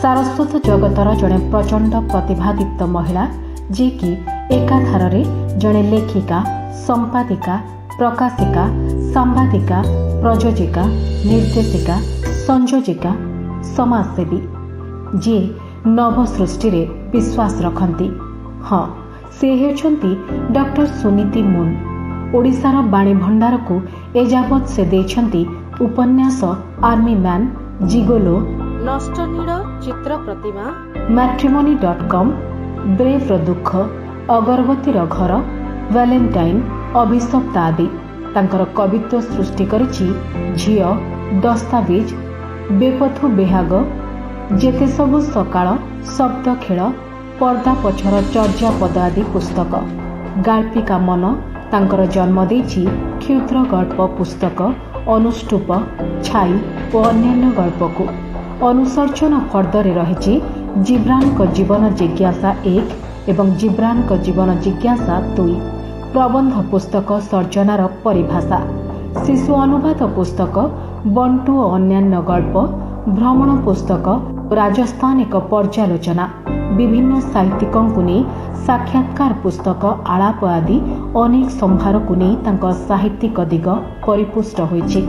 सारस्वत जगतर जड़े प्रचंड प्रतिभादीप्त महिला जी कि एकाधारे जड़े लेखिका, संपादिका, प्रकाशिका, सांबादिका, प्रयोजिका, निर्देशिका, संयोजिका, समाजसेवी जी नव सृष्टि रे विश्वास रखती। हाँ, से हेउछंती डॉक्टर सुनीति मुन। ओडिशार बाणी भंडार को एजावत से देछंती उपन्यास आर्मी मैन, जिगोलो, नष्टनीड़ चित्र प्रतिमा, मैट्रिमोनी.com, ब्रेव रो दुख, अगरबतीर घर, वैलेंटाइन, अभिशप्त आदि। तांकर कवित्व सृष्टि करिछि झियो, दस्तावेज, बेपथु बेहाग, जेते सबु सकाळ, शब्द खेल, पर्दा पछर चर्यापद आदि पुस्तक। गाल्पिका मन तांकर जन्म देछि क्षुद्र गल्प पुस्तक, अनुष्टुप, छाई और अन्यान्य गल्प को। अनुसर्जन फर्दरे रहिछि जिब्रान को जीवन जिज्ञासा 1 एवं जिब्रान को जीवन जिज्ञासा 2, प्रबंध पुस्तक सर्जनार परिभाषा, शिशु अनुवाद पुस्तक, बंटू और अन्यान्य गल्प, भ्रमण पुस्तक, राजस्थान एक पर्यालोचना, विभिन्न साहित्यिकों को नहीं साक्षात्कार पुस्तक, आलाप आदि अनेक संभार को नहीं तांको साहित्यिक दिग परिपुष्ट होइछि।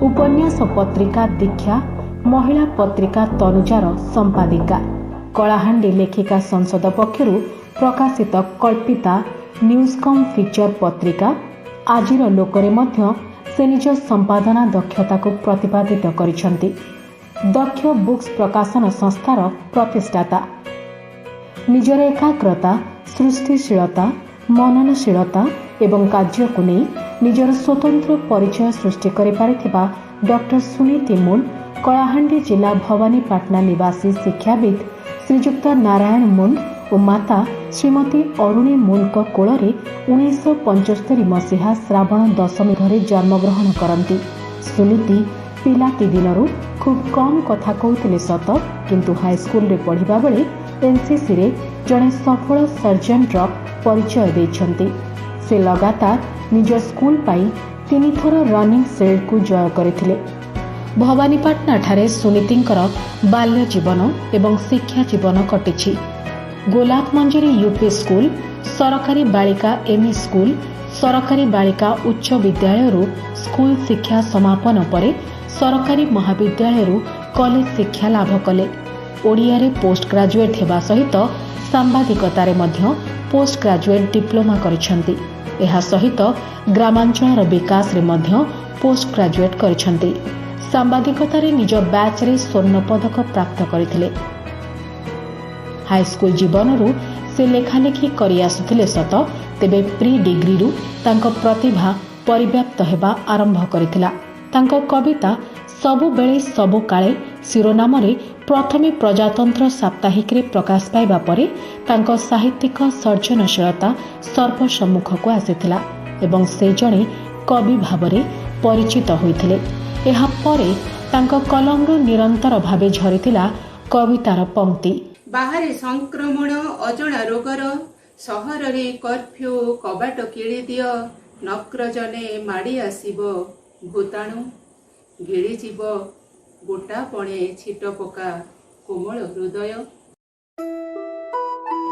उपन्यास पत्रिका दीक्षा, महिला पत्रिका तनुजार संपादिका, कलाहांडी लेखिका संसद पक्षरु प्रकाशित कल्पिता न्यूजकम फीचर पत्रिका आजिर लोकरे मध्य से निज संपादना दक्षता को प्रतिपादित करिसंती। दक्ष बुक्स प्रकाशन संस्थार प्रतिष्ठाता। निजर एकाग्रता, सृष्टिशीलता, मननशीलता एवं कार्य को नहीं निजर स्वतंत्र परिचय सृष्टि करिपारिथिबा डॉक्टर सुनीति मुन कलाहांडी जिला भवानीपाटना निवासी शिक्षाविद श्रीजुक्त नारायण मुन और माता श्रीमती अरुणी मुन को कोଳରେ 1975 मसीहा श्रावण दशमी घरे जन्मग्रहण करती। सुनीति पिलाटी दिनरू खूब कम कथा कहते सत, किंतु हाईस्कूल रे पढ़िबा बेले एनसीसी रे जड़े सफल सर्जेंट परिचय देछंती। से लगातार निज स्कूल पाई 3 थर रनिंग सेल्ड को जय करथिले। भवानीपाटना ठारे सुनीतिंकर बाल्य जीवन एवं शिक्षा जीवन कटिछि। गोलाप मंजरी यूपी स्कूल, सरकारी बालिका एमई स्कूल, सरकारी बालिका उच्च विद्यालय स्कूल शिक्षा समापन परे सरकारी महाविद्यालय कॉलेज शिक्षा लाभ कले। ओडिया रे पोस्ट ग्रेजुएट हेबा सहित सांबादिकतारे मध्य पोस्ट ग्रेजुएट डिप्लोमा करिसंती। एहा सहित ग्रामांचल विकास रे मध्य पोस्ट ग्रेजुएट करिसंती। सांबादिकतारे निज बैच रे स्वर्ण पदक प्राप्त करथिले। हाईस्कूल जीवन से लेखालेखी करि आसुथिले सत, तेबे प्री डिग्री रु तांको प्रतिभा परिव्याप्त हेबा आरंभ करिथिला। तांको कविता सबु बेले सबु काले शिरोनाम रे प्रथमे प्रजातंत्र साप्ताहिक रे प्रकाश पाइबा परे तांको साहित्यिक सर्जनशीलता सर्वसम्मुख को आसीथिला एवं से जणे कवि भावरे परिचित होइथिले। एहा परे तांको कलम रो निरंतर भावे झरिथिला कवितार पंक्ति। बाहरे संक्रमण अजणा रोगर, सहर रे कर्फ्यू कबाट किली दियो, नक्रजने माड़ी आसीब भूताणु, गिड़ी जीव गोटा पणे छिट पका कोमल हृदय।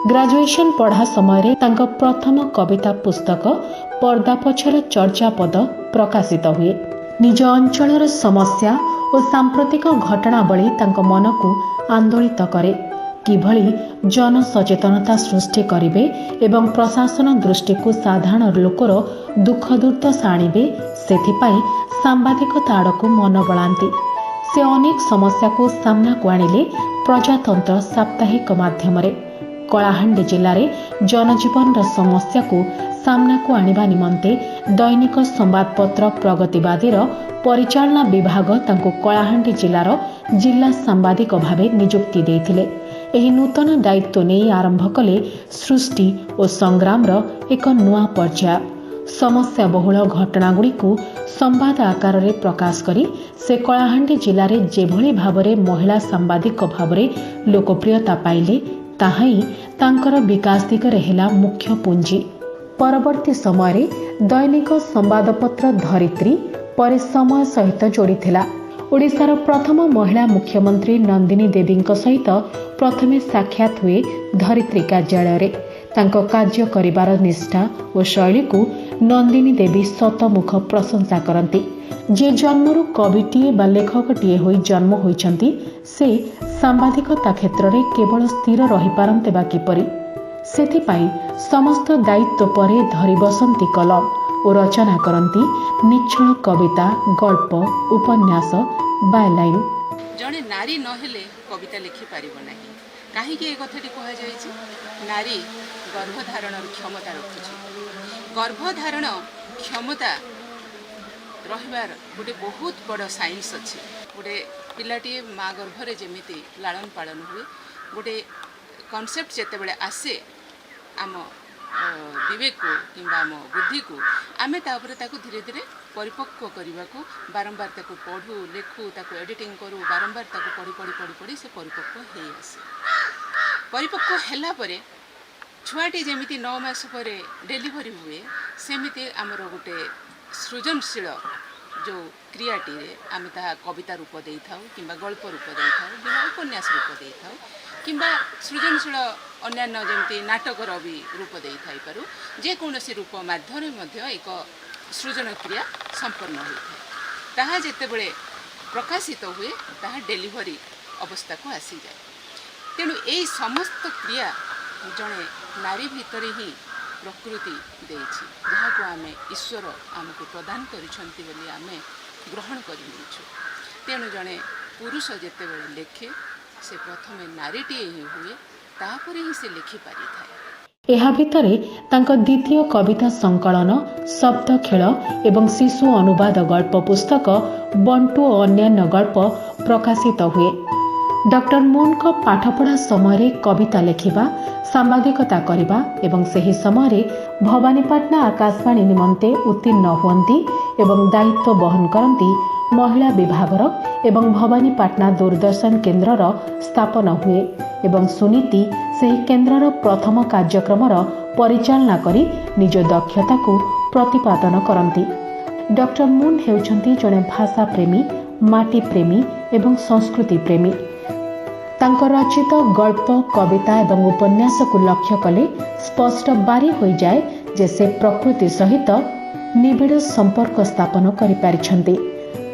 ग्रेजुएशन पढ़ा समय तांको प्रथम कविता पुस्तक पर्दा पछर चर्चापद प्रकाशित हुए। निज अंचलर समस्या और सांप्रतिक घटनावली तांको मन को आंदोलित करे। किभली जन सचेतनता सृष्टि करिवे एवं प्रशासन दृष्टि को साधारण लोकर दुख दुर्दशा आनिबे, सेथिपाई सांबादिकता आड़कू मन बलांती। से अनेक समस्या को सामना को आनिले प्रजातंत्र साप्ताहिक माध्यम रे। कलाहांडी जिले में जनजीवन समस्या को सामना को आनिबा निमंते दैनिक संवादपत्र प्रगतिवादीर परिचालना विभाग तांको कलाहांडी जिलार जिला सांबादिक भावे नियुक्ति देथिले। एही नूतन दायित्व नहीं आरंभ कले सृष्टि और संग्राम एक नुआ पर्याय। समस्या बहुल घटनागुड़ी को संवाद आकार रे प्रकाश करी से कलाहांडी जिले में जेभली भावरे महिला सांबादिक भावरे लोकप्रियता पाइले, ताहाई तांकर विकास दिगरे हेला मुख्य पुंजी। परवर्ती समय दैनिक संवादपत्र धरित्री पर समय सहित जोड़ीथिला ओडिशार प्रथम महिला मुख्यमंत्री नंदिनी देवीଙ୍କ सहित प्रथमे साक्षात हुए धरित्री कार्यालय तांको कार्य करिबार निष्ठा और शैली को नंदिनी देवी शतमुख प्रशंसा करती। जे जन्मरू कविटीए बा लेखकटीए होई जन्म होइछंती से सांबादिकता क्षेत्र में केवल स्थिर रही पारंते बा किपरि सेथिपाई समस्त दायित्व परे धरी बसंती कलम और रचना करती निश्चल कविता गल्प उपन्यास बायलाइन। जड़े नारी नहेले कविता लिखि पारिब नाही कहीं ए कथाटी कह जायछि नारी गर्भधारण क्षमता रखुछि गर्भधारण क्षमता रहिबार गोटे बहुत बड़ साइंस अच्छी गोटे पिलाटी माँ गर्भरे जमीती लालन पालन हुए गोटे कॉन्सेप्ट जेतेबेले आसे आम विवेक को किंबा आम बुद्धि को आमे तापरे ताकू धीरे धीरे परिपक्व करने को बारंबार ताकू पढ़ू लेखू ताकू एडिटिंग करूँ बारंबार ताकू पढ़ी पढ़ी पढ़ी पढ़ी से परिपक्व हो आसे परिपक्व हैला परे छुआटी जमीती 9 मास पर डेलीवरी हुए सेमिति आमर गोटे सृजनशील जो क्रियाटी आम ता कविता रूप दे था कि गल्प रूप दे था कि उपन्यास रूप दे था कि सृजनशील अन्यान्य जमी नाटकर भी रूप दे थाईपारू जेकोसी रूप माध्यम एक सृजन क्रिया संपन्न होता है ताहा जेतेबेले प्रकाशित हुए ताहा डेलीवरी अवस्था को आसी जाए तेणु यही समस्त क्रिया जड़े नारी भितर ही प्रकृति देछि जहाँ आम ईश्वर आमको प्रदान करिछंती बोली आमे ग्रहण करिछु तेणु जड़े पुरुष जेतेबेले लेखे से प्रथमे नारीटीए ही हुए तापर ही से लिखि पारि थाए। एहा भितरे तांको द्वितीय कविता संकलन शब्द खेल एवं शिशु अनुवाद गल्प पुस्तक बंटू और अन्यान्य गल्प प्रकाशित हुए। डॉक्टर मून को पाठपढ़ा समय कविता लेखिबा सांबादिकता करिबा एवं सही समय भवानीपाटना आकाशवाणी निमंते उत्तीर्ण हुअंती एवं दायित्व बहन करती महिला विभागर एवं भवानीपाटना दूरदर्शन केन्द्रर स्थापना हुए एवं सुनीति सही केन्द्रर प्रथम कार्यक्रमर परिचालना करी निज दक्षता को प्रतिपादन करती। डॉक्टर मून हेउछंती जड़े भाषा प्रेमी माटी प्रेमी एवं संस्कृति प्रेमी। तांको रचित गल्प कविता एवं उपन्यास को लक्ष्य कले स्पष्ट बारी हो जाए जे से प्रकृति सहित निबिड़ संपर्क स्थापन करि पारिछंती।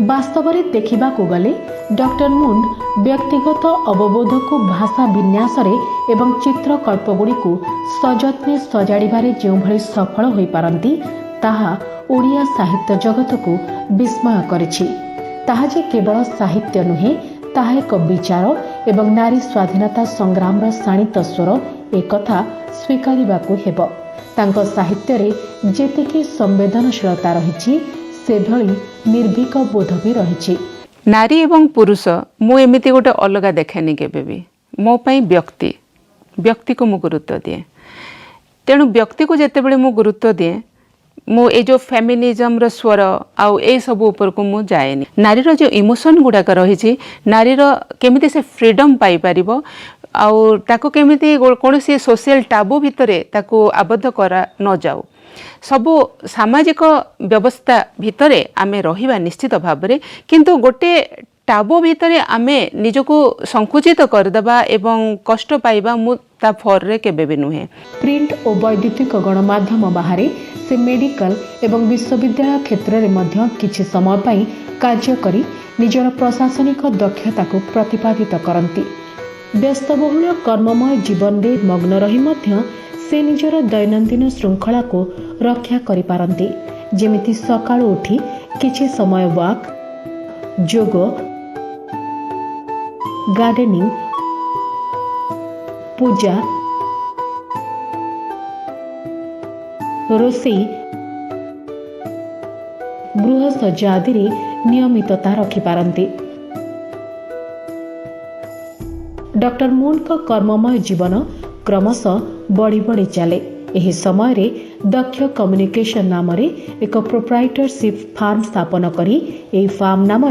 वास्तव में देखा गले डॉक्टर मून व्यक्तिगत अवबोध को भाषा विन्यास एवं चित्रकल्पगुड़ी को सजत्ने सजाड़े जो भली सफल हो पारती ताहा ओडिया साहित्य जगत को विस्मय करिछि। ताहा जे केवल साहित्य नुहे ताहा एक विचार एवं नारी स्वाधीनता संग्राम शाणित स्वर एक कथा स्वीकारिबाकु हेब। तांको साहित्य रे जेतिकी संवेदनशीलता रहिछि सेभली निर्भीक बोध भी रहिछि। नारी एवं पुरुष मु एमिति गोटे अलगा देखेनी केबे भी मो पई व्यक्ति को मु गुरुत्व दिए तेणु व्यक्ति को जेतेबेले मु गुरुत्व दिए मु ए जो फेमिनिज्म रो स्वर आउ ए सब ऊपर को मु जाएनी। नारीर जो इमोशन गुड़ाक रही नारीर केमिति से फ्रीडम पाई परिबो आउ ताको केमिति कोनोसी सोशल टाबू भितरे ताको आबद्ध करा न जाऊ सबु सामाजिक व्यवस्था भितरे आमे रहिबा निश्चित भाबरे किंतु गोटे टाबो भितरे आमे निजको संकुचित करदेबा एवं कष्ट पाइबा मु ता फर रे केबे भी नुहे। प्रिंट और वैद्युतिक गणमाध्यम बाहर से मेडिकल एवं विश्वविद्यालय क्षेत्र में मध्य किछि समय पाई कार्य करी निजर प्रशासनिक दक्षता को प्रतिपादित करती। व्यस्तबहुल कर्ममय जीवन में मग्न रही मध्य से निजर दैनंदिन श्रृंखला को रक्षा करि पारंती। जेमिति सकाळु उठी किछि समय वॉक जोग गार्डनिंग पूजा रोषेई गृह सज्जा आदि नियमितता रखि पारंती। डॉक्टर मून का कर्ममय जीवन क्रमशः बढ़ी बढ़ी चले। एही समय रे दक्ष कम्युनिकेशन नाम एक प्रोप्राइटरशिप फार्म स्थापन करी एही फार्म नाम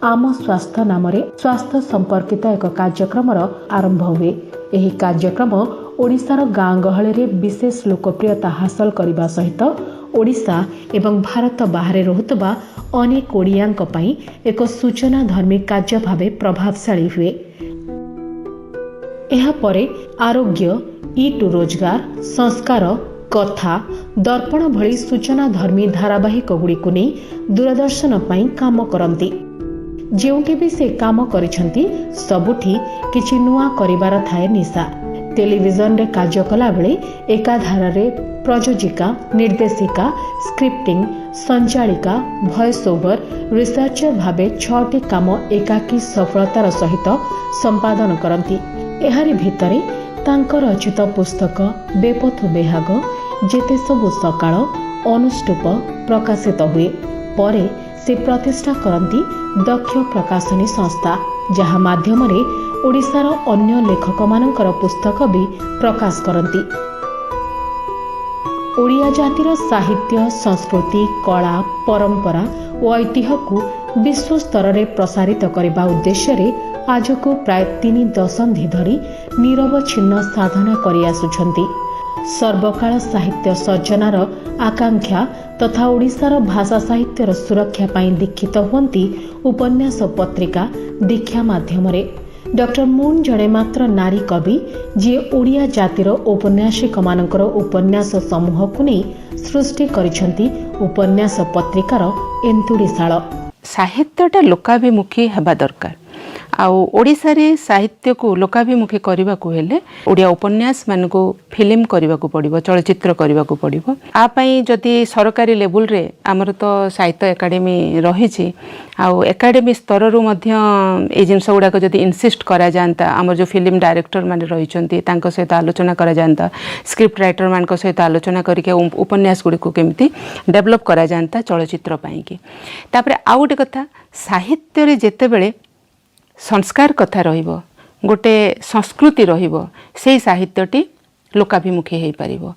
आम स्वास्थ्य नाम स्वास्थ्य संपर्कित एक कार्यक्रम आरंभ हुए। एही कार्यक्रम ओडिशार गाँ गहली रे विशेष लोकप्रियता हासिल करने सहित ओडिशा एवं भारत बाहर रहुतबा अनेक ओडियांक पई एक सूचना धर्मी कार्य भाव प्रभावशाली हुए। एहा परे आरोग्य, ई टू रोजगार, संस्कार, कथा, दर्पण भली सूचना धर्मी धारावाहिक गुड़िक नहीं दूरदर्शन पई काम करती। जोंठी भी से काम करिसेंती सबुठी किछि नुआ करिवार थाए निशा। टेलीविजन रे कार्य कला बेले एकाधार रे प्रयोजिका, निर्देशिका, स्क्रिप्टिंग, संचालिका, भॉइस ओवर, रिसर्चर भावे 6टी काम एकाकी सफलतार सहित संपादन करती। एहारी भितरे तांकर रचित पुस्तक बेपथु बेहाग, जेते सबु सकाळ, अनुष्टुप प्रकाशित हुए। परे से प्रतिष्ठा करती दक्ष प्रकाशनी संस्था, जहा माध्यम ओडिशार अन्य लेखक मानकर पुस्तक भी प्रकाश करती। ओडिया जातिर साहित्य, संस्कृति, कला, परंपरा और ऐतिह्य को विश्व स्तर में प्रसारित करने उद्देश्य आज को प्राय 3 दशंधि धरी निरवच्छिन्न साधना करि आसुछंती। सर्वकाल साहित्य सर्जनार आकांक्षा तथा ओडिशार भाषा साहित्यर सुरक्षा पाई दीक्षित हुंती उपन्यास पत्रिका दीक्षा माध्यम। डॉक्टर मून जड़े मात्र नारी कवि जी ओडिया जातिर औपन्यासिक मानकर उपन्यास समूह को नहीं सृष्टि करिसेंती उपन्यास पत्रिकार एंतुड़ीशाल। साहित्यटा लोकाभिमुखी हेबा दरकार। ओडिशा रे साहित्य को लोकाभिमुखी करने को हेले ओडिया उपन्यास मान को फिल्म करने को पड़ो, चलचित्र करने को पड़ो। आपाई जदि सरकारी लेवल रे आमर तो साहित्य एकाडेमी रही एकाडेमी स्तर रु मध्य ए जिनस गुड़ाक जदि इनसिस्ट करा जानता, आमर जो फिल्म डायरेक्टर माने रही सहित आलोचना करा जानता, स्क्रिप्ट राइटर मान सहित आलोचना करके उपन्यास गुड़ी को केमती डेवलप करा जानता चलचित्र पाई की। तापरे आउ गोटे कथा, साहित्य रे जेतेबेले संस्कार कथा रहिबो, गोटे संस्कृति रहिबो, सेही साहित्यटी लोकाभिमुखी हेई परिबो।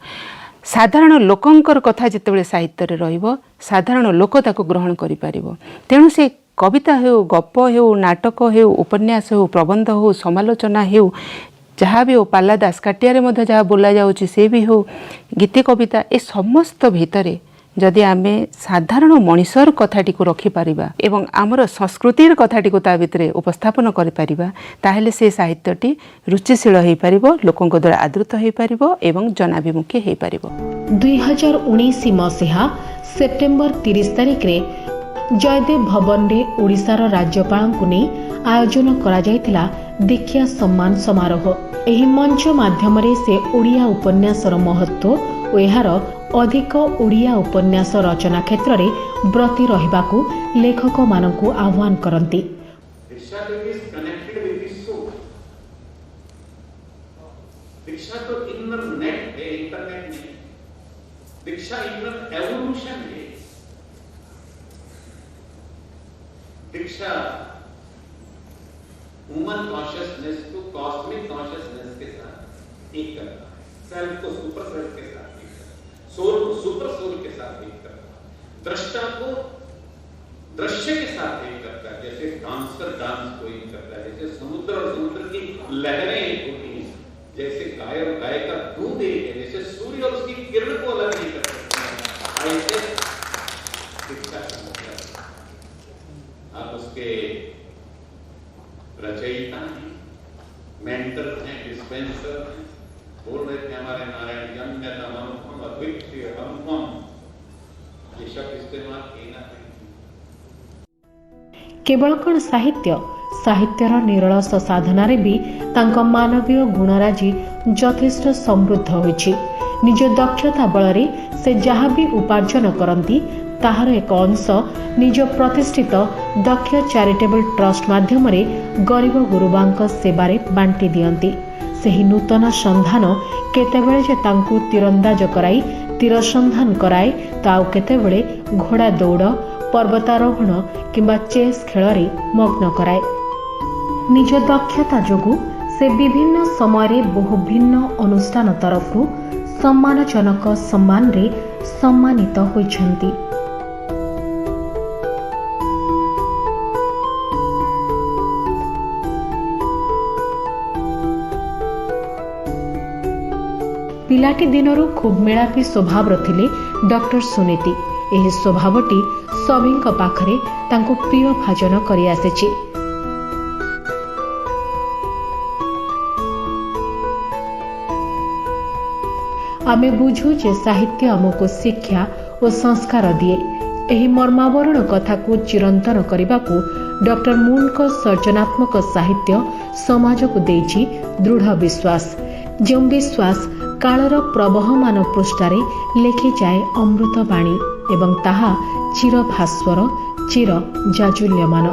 साधारण लोकंकर कथा जितेबेले साहित्य रे रहिबो, साधारण लोक ताको ग्रहण करि परिबो। तेणु से कविता हेउ, गप हेउ, नाटक हेउ, उपन्यास हेउ, प्रबंध हेउ, समालोचना हेउ, जहाँ भी हो, पाला दास काटिया मध्य जहाँ बोला जाउची से भी हो, गीति कविता ए समस्त भितरे जदि आमे साधारण मनीषर कथाटी को रखिपारिबा एवं आमर संस्कृतिर कथाटी को ता भितरे उपस्थापन करिपारिबा, ताहेले से साहित्यटी रुचिशील हेई पारिबो, लोकंक द्वारा आदृत हेई पारिबो एवं जनाभिमुखी हेई पारिबो। 2019 मसीहा सेप्टेम्बर 30 तारिख रे जयदेव भवन रे ओडिशार राज्यपाल को नहीं आयोजन करा जायतिला दीक्षा सम्मान समारोह। एही मंच माध्यम से ओडिया उपन्यासर महत्व और यार अधिक ओडिया उपन्यास रचना क्षेत्र में ब्रती रहिबाकू लेखक मानकू आह्वान करती। ह्यूमन कॉन्शियसनेस को कॉस्मिक कॉन्शियसनेस के साथ एक करना है, सेल्फ को सुपर सेल्फ के साथ एक करना, सोल को सुपर सोल के साथ एक करना, दृष्टा को दृश्य के साथ एक करता है, जैसे डांसर डांस को एक करता है, जैसे समुद्र और समुद्र की लहरें एक होती हैं, जैसे गाय और गाय का दूध एक है, जैसे सूर्य और उसकी किरण को अलग नहीं कर सकते। ऐसे शिक्षा आप उसके रचयिता हैं, मेंटर हैं, डिस्पेंसर हैं। बोल रहे थे हमारे नारायण यम्यतम अनुपम अद्वितीय अनुपम, ये शब्द इस्तेमाल किए ना। केवल कौन साहित्य, साहित्यर निरलस साधनारे भी तांको मानवीय गुणराजी यथेष्ट समृद्ध होइछि। निज दक्षता बलरे से जहाँ भी उपार्जन करती ताहार एक अंश निज प्रतिष्ठित दक्ष चैरिटेबल ट्रस्ट माध्यम गरीब गुरुबांक सेवारे बांटी दियंती। सही नूतन संधान केतेबेले जे तांकु तीरंदाज कराई तीर संधान कराए, तो आउ केतेबेले घोड़ा दौड़, पर्वतारोहण किंबा चेस खेल मग्न कराए। निज दक्षता जोगु से विभिन्न समय बहु भिन्न अनुष्ठान तरफु सम्मानजनक सम्मान रे सम्मानित होइछंती। पिलाटी दिनरू खूब मेलापी स्वभाव थिले डॉक्टर सुनीति। एही स्वभावटी सभींक पाखरे तांको प्रिय भाजन करि आसेछि। आमे बुझू जे साहित्य आमको शिक्षा और संस्कार दिए। एही मर्मावरण कथा को चिरंतन करने डॉक्टर मून को सर्जनात्मक साहित्य समाज को देछि दृढ़ विश्वास, जो विश्वास कालर प्रवहमान पृष्ठारे लेखि जाए अमृत बाणी एवं ताहा चिर भास्वर चिर जाजुल्यमान।